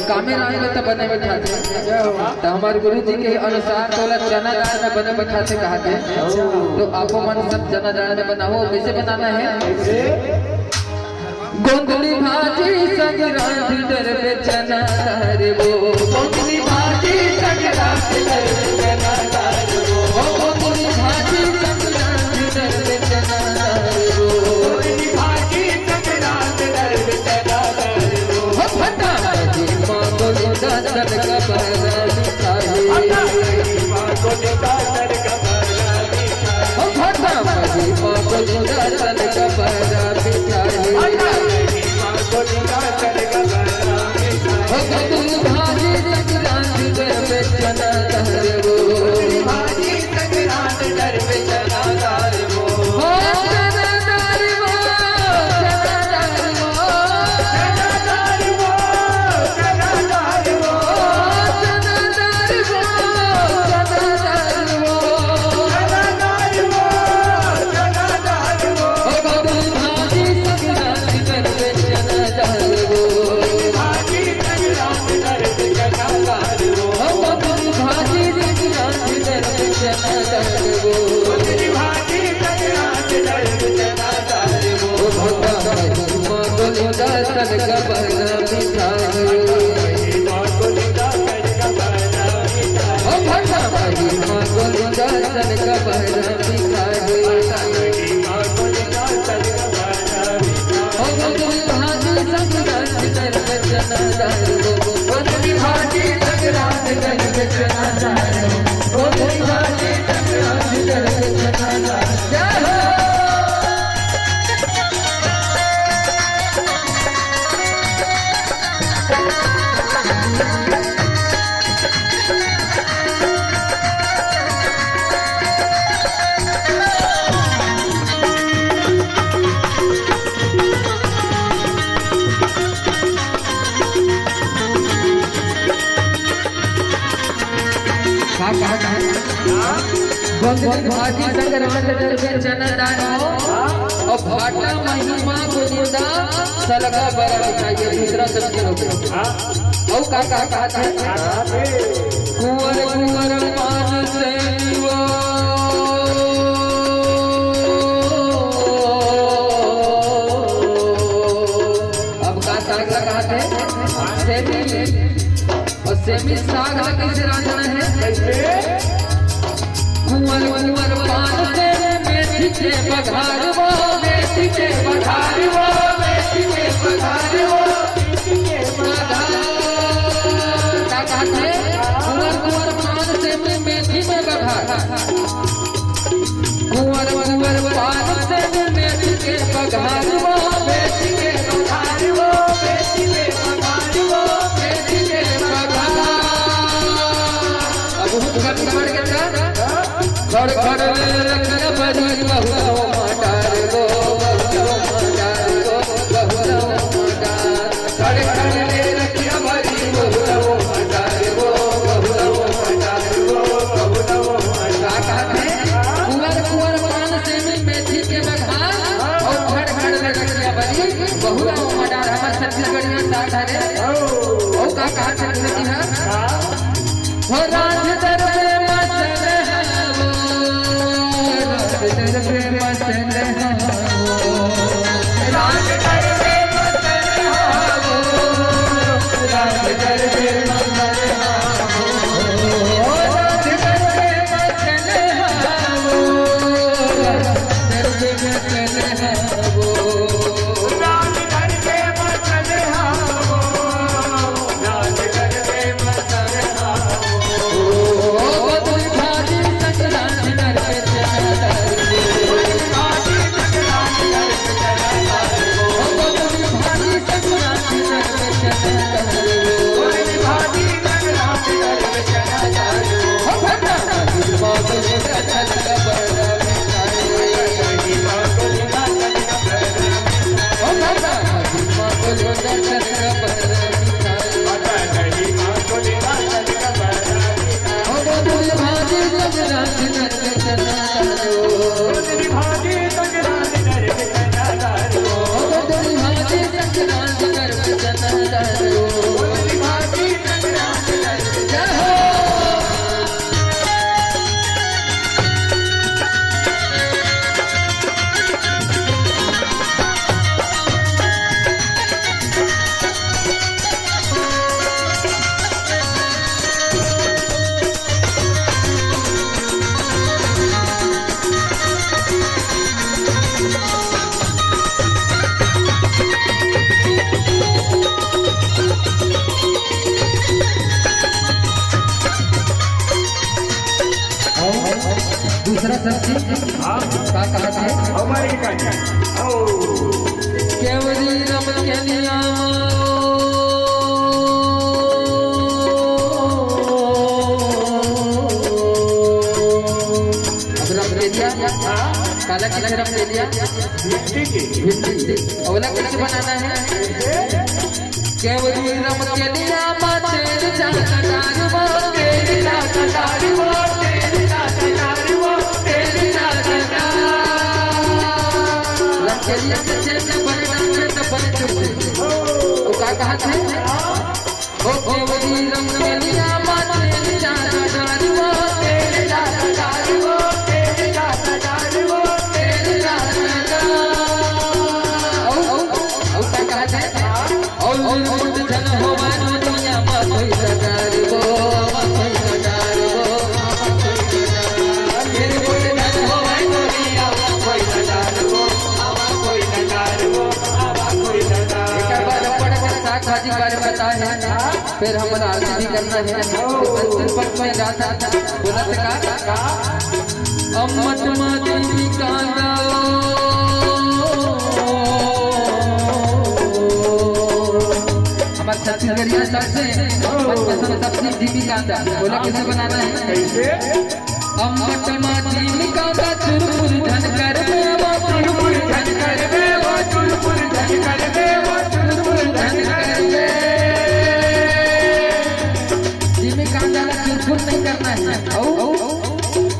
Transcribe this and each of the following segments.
कामे रहे तो बने बैठाते तो हमारे गुरु जी के अनुसार तोला चना दाल में बने बैठाते कहते तो आपको मन सब चना दाल में बनाओ कैसे बनाना है गोंदली भाजी संग रांधी दर पे चना दाल वो गोंदली भाजी संग रांधी दर पे चना दाल वो गोंदली भाजी संग रांधी दर पे चना दाल वो गोंदली भाजी संग रांधी दर पे चना दाल वो फटा भाजी मां गोविंदा दर का बहरा बिठाए मां गोविंदा दर का बहरा बिठाए फटा भाजी मां गोविंदा दर का बहरा बिठाए भाजी संक्रांति दर पे चना दाल वो भाजी संक्रांति दर पे चना दाल वो चना दाल वो चना दाल वो चना दाल वो चना दाल वो चना दाल वो चना दाल वो चना दाल वो चना दाल वो भाजी संक्रांति दर पे चना दाल वो भाजी संक्रांति दर पे चना दाल वो भाजी संक्रांति दर पे चना दाल वो भाजी संक्रांति दर पे चना दाल वो भोटा मां गोविंदा सन का बहरा बिठाए मां गोविंदा सन का बहरा बिठाए ओ भोटा भाई मां गोविंदा सन का बहरा बिठाए मां गोविंदा सन का बहरा बिठाए ओ भाजी संक्रांति दर पे चना दाल वो भाजी संक्रांति दर पे चना दाल वो भाजी संक्रांति दर पे चना दाल जय हो गोंदली भाजी संक्रांति दर पे चना दाल और भाटा महिमा गोविंदा सलगा बड़ा बिठाइए दूसरा सब्जी हो गया और का कहता है कुंवर कुंवर मान से वो अब का साग कहते हैं सेमी और सेमी साग कैसे रांधना है कैसे कुंवर कुंवर पान से मेथी के बघार वो मेथी के बघार वो मेथी के बघार वो मेथी के बघार क्या कहते हैं कुंवर कुंवर पान से मेथी में बघार कुंवर कुंवर पान से मेथी के बघार वो मेथी के बघार वो मेथी के बघार वो मेथी के बघार अब घर बढ़ के घर घर रखन बड़ी बहु मटार गो बहु मटार गो बहु मटार घर घर रखन बड़ी बहु मटार गो बहु मटार गो बहु मटार कुंवर कुंवर पान से मेथी के बघार और घर घर रखन बड़ी बहु मटार हमर छत्तीसगढ़िया साथ है ओ का छत्तीसगढ़ी है हो राज दर दूसरा सब्जी का कहा थे हमारे का केवली रम के लिया अब रम ले लिया काला काला रम ले लिया अवला कैसे बनाना है केवली रम के लिया तेरे चाकदार वो तेरे चाकदार वो तेरे चाकदार वो तेरे चाकदार रम के लिया चेत बन चुके वो का कहा था ओ केवली रम के लिया तेरे चाकदार वो तेरे चाकदार वो तेरे चाकदार वो तेरे चाकदार ओ का कहा था ओ जन हो मानो दुनिया में कोई सरकार वो कोई सरकार वो मेरे बोले जन हो मानो दुनिया में कोई सरकार वो कोई सरकार वो कोई सरकार एक बार पढ़ कर साथ हाजी बारे बताए फिर हम आरती भी करना है संत में गाता बोला का अम्मट मादी कांदा छत्तीसगढ़िया सबसे सबसे जीविका बोला कैसे बनाना है कैसे अम्मट जीविका का चुरपुर धन कर दे वो चुरपुर धन कर दे वो चुरपुर धन कर दे वो चुरपुर धन कर दे जीविका का चुरपुर नहीं करना है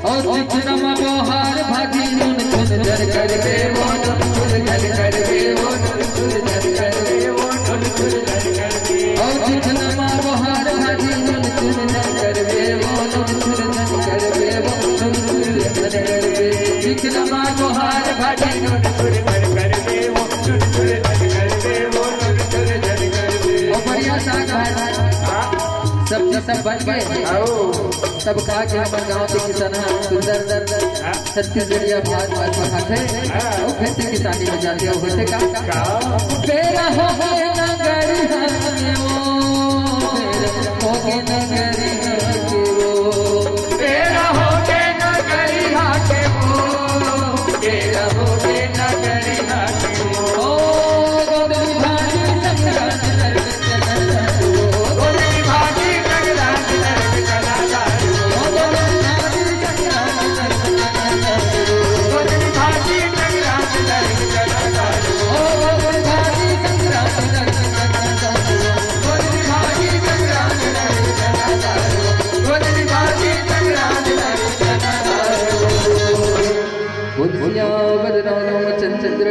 और जितना व्यवहार भागी नून चुन धन कर दे वो चुरपुर धन कर दे वो चुरपुर धन कर दे वो चुरपुर धन कर दे और जितना व्यवहार भागी नून चुन धन कर दे वो चुरपुर धन कर दे वो चुरपुर धन कर दे जितना व्यवहार भागी नून चुन धन कर दे वो चुरपुर धन कर दे वो चुरपुर धन कर दे और बढ़िया साग है सब्जी सब बन गए सब खा के हमारे गाँव के किसान सुंदर छत्तीसगढ़िया भात खाते और खेती किसानी में जाते हो होते का तेरा हो गए नगरी वो नगरी वो तेरा हो गए नगरी हाके वो तेरा हो गए नगरी हाके वो गोदरी भाजी संक्रांत चंद्र